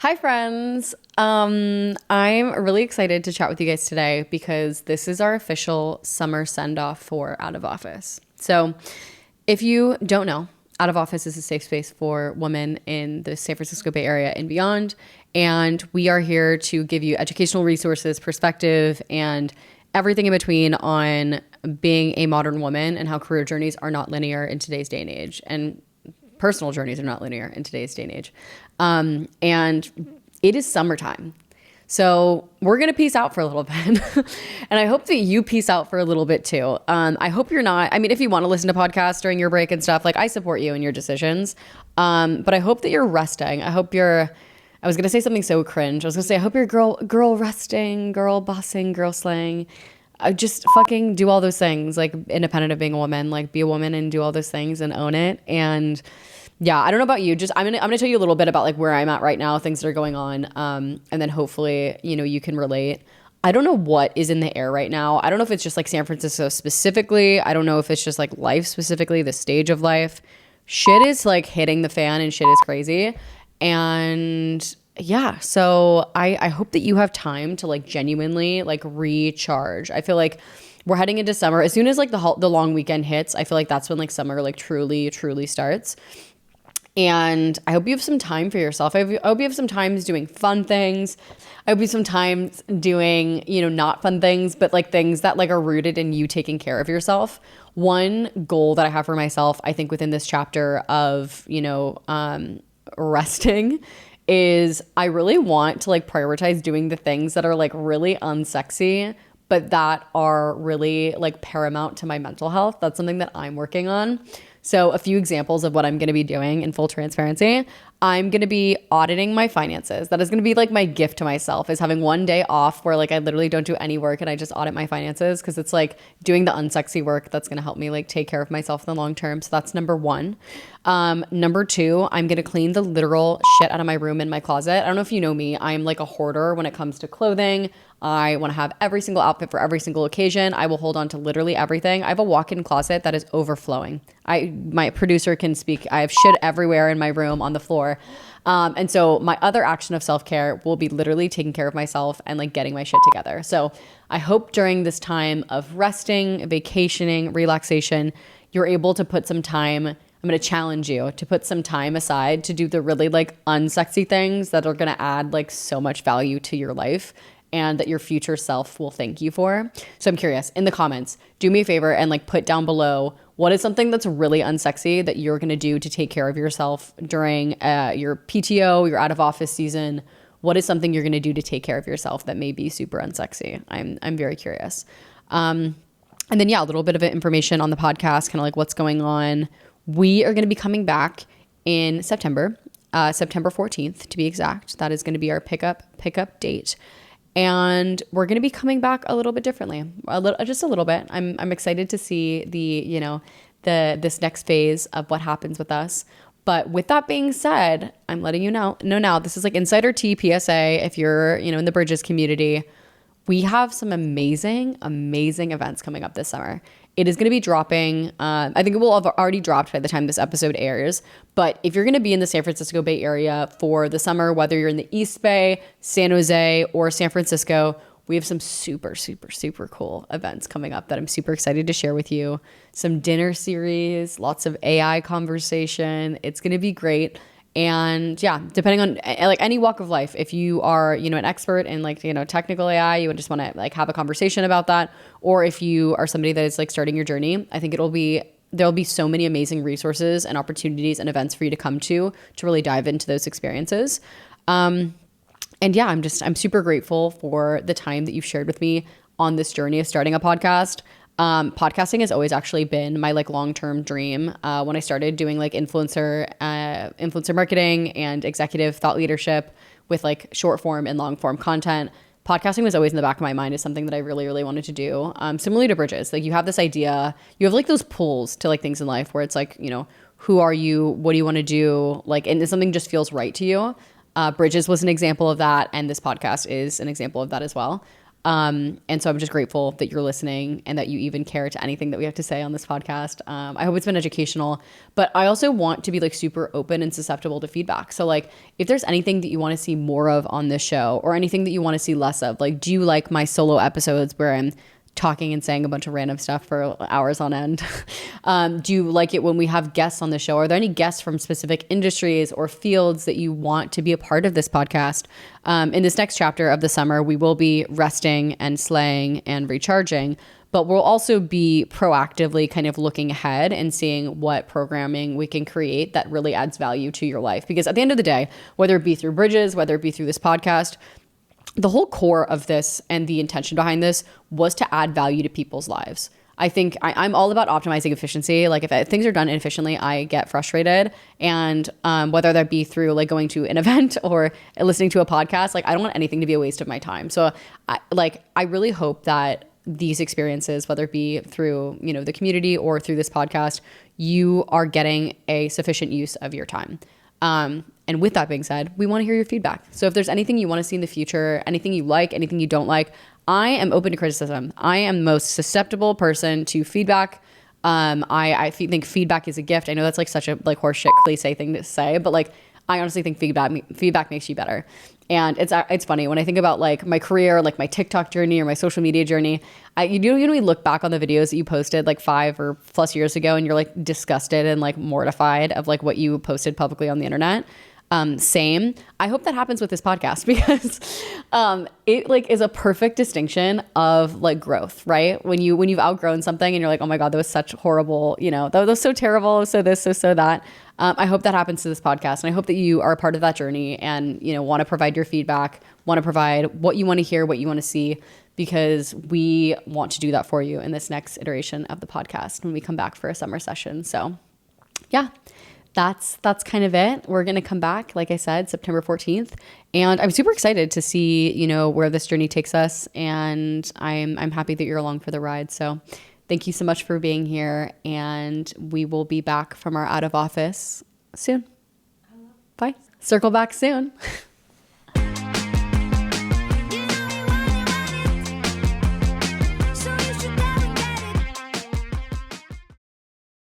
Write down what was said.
Hi, friends. I'm really excited to chat with you guys today because this is our official summer send-off for Out of Office. So if you don't know, Out of Office is a safe space for women in the San Francisco Bay Area and beyond. And we are here to give you educational resources, perspective, and everything in between on being a modern woman and how career journeys are not linear in today's day and age. And personal journeys are not linear in today's day and age. And it is summertime. So we're going to peace out for a little bit. And I hope that you peace out for a little bit too. I hope you're not, if you want to listen to podcasts during your break and stuff, like I support you in your decisions. But I hope that you're resting. I was going to say something so cringe. I was going to say, I hope you're girl resting, girl bossing, girl slaying. Just fucking do all those things, like independent of being a woman, like be a woman and do all those things and own it. And yeah, I don't know about you. Just I'm gonna tell you a little bit about like where I'm at right now, things that are going on, and then hopefully you can relate. I don't know what is in the air right now. I don't know if it's just like San Francisco specifically. I don't know if it's just like life specifically, the stage of life. Shit is like hitting the fan and shit is crazy. And yeah, so I hope that you have time to like genuinely like recharge. I feel like we're heading into summer. As soon as like the long weekend hits, I feel like that's when like summer like truly starts. And I hope you have some time for yourself. I hope you have some times doing fun things. I hope you have some times doing, not fun things, but like things that like are rooted in you taking care of yourself. One goal that I have for myself, I think within this chapter of, resting is I really want to like prioritize doing the things that are like really unsexy, but that are really like paramount to my mental health. That's something that I'm working on. So a few examples of what I'm going to be doing in full transparency. I'm going to be auditing my finances. That is going to be like my gift to myself, is having one day off where like I literally don't do any work and I just audit my finances, because it's like doing the unsexy work that's going to help me like take care of myself in the long term. So that's number one. Number two, I'm going to clean the literal shit out of my room and my closet. I don't know if you know me. I'm like a hoarder when it comes to clothing. I want to have every single outfit for every single occasion. I will hold on to literally everything. I have a walk-in closet that is overflowing. My producer can speak. I have shit everywhere in my room on the floor. And so my other action of self-care will be literally taking care of myself and like getting my shit together. So I hope during this time of resting, vacationing, relaxation, you're able to put some time. I'm going to challenge you to put some time aside to do the really like unsexy things that are going to add like so much value to your life and that your future self will thank you for. So I'm curious, in the comments, do me a favor and like put down below, what is something that's really unsexy that you're going to do to take care of yourself during your PTO, your out of office season? What is something you're going to do to take care of yourself that may be super unsexy? I'm very curious. And then, yeah, a little bit of information on the podcast, kind of like what's going on. We are going to be coming back in September, September 14th to be exact. That is going to be our pickup date. And we're going to be coming back a little bit differently, just a little bit. I'm excited to see this next phase of what happens with us. But with that being said, I'm letting you know now, this is like Insider Tea PSA. If you're, in the Bridges community, we have some amazing events coming up this summer. It is going to be dropping. I think it will have already dropped by the time this episode airs. But if you're going to be in the San Francisco Bay Area for the summer, whether you're in the East Bay, San Jose, or San Francisco, we have some super cool events coming up that I'm super excited to share with you. Some dinner series, lots of AI conversation. It's going to be great. And yeah, depending on like any walk of life, if you are, an expert in like, technical AI, you would just want to like have a conversation about that. Or if you are somebody that is like starting your journey, I think there'll be so many amazing resources and opportunities and events for you to come to really dive into those experiences. And yeah, I'm super grateful for the time that you've shared with me on this journey of starting a podcast. Podcasting has always actually been my like long-term dream. When I started doing like influencer marketing and executive thought leadership with like short form and long form content, podcasting was always in the back of my mind as something that I really wanted to do. Similarly to Bridges, like you have this idea, you have like those pulls to like things in life where it's like, who are you? What do you want to do? Like, and something just feels right to you. Bridges was an example of that. And this podcast is an example of that as well. And so I'm just grateful that you're listening and that you even care to anything that we have to say on this podcast. I hope it's been educational, but I also want to be like super open and susceptible to feedback. So like if there's anything that you want to see more of on this show or anything that you want to see less of, like, do you like my solo episodes where I'm talking and saying a bunch of random stuff for hours on end? Do you like it when we have guests on the show? Are there any guests from specific industries or fields that you want to be a part of this podcast? In this next chapter of the summer, we will be resting and slaying and recharging, but we'll also be proactively kind of looking ahead and seeing what programming we can create that really adds value to your life. Because at the end of the day, whether it be through Bridges, whether it be through this podcast, the whole core of this and the intention behind this was to add value to people's lives. I think I'm all about optimizing efficiency. Like if things are done inefficiently, I get frustrated. And whether that be through like going to an event or listening to a podcast, like I don't want anything to be a waste of my time. So I really hope that these experiences, whether it be through, you know, the community or through this podcast, you are getting a sufficient use of your time. And with that being said, we want to hear your feedback. So if there's anything you want to see in the future, anything you like, anything you don't like, I am open to criticism. I am the most susceptible person to feedback. I think feedback is a gift. I know that's like such a like horseshit cliche thing to say, but like I honestly think feedback makes you better. And it's funny when I think about like my career, like my TikTok journey or my social media journey. You look back on the videos that you posted like 5 or plus years ago, and you're like disgusted and like mortified of like what you posted publicly on the internet. Same. I hope that happens with this podcast because it like is a perfect distinction of like growth, right? When you've outgrown something and you're like, oh my God, that was such horrible, you know, that was so terrible, so this, so that. I hope that happens to this podcast, and I hope that you are a part of that journey and, you know, want to provide your feedback, want to provide what you want to hear, what you want to see, because we want to do that for you in this next iteration of the podcast when we come back for a summer session. So yeah. That's kind of it. We're going to come back, like I said, September 14th. And I'm super excited to see, you know, where this journey takes us. And I'm happy that you're along for the ride. So thank you so much for being here. And we will be back from our out of office soon. Bye. Circle back soon.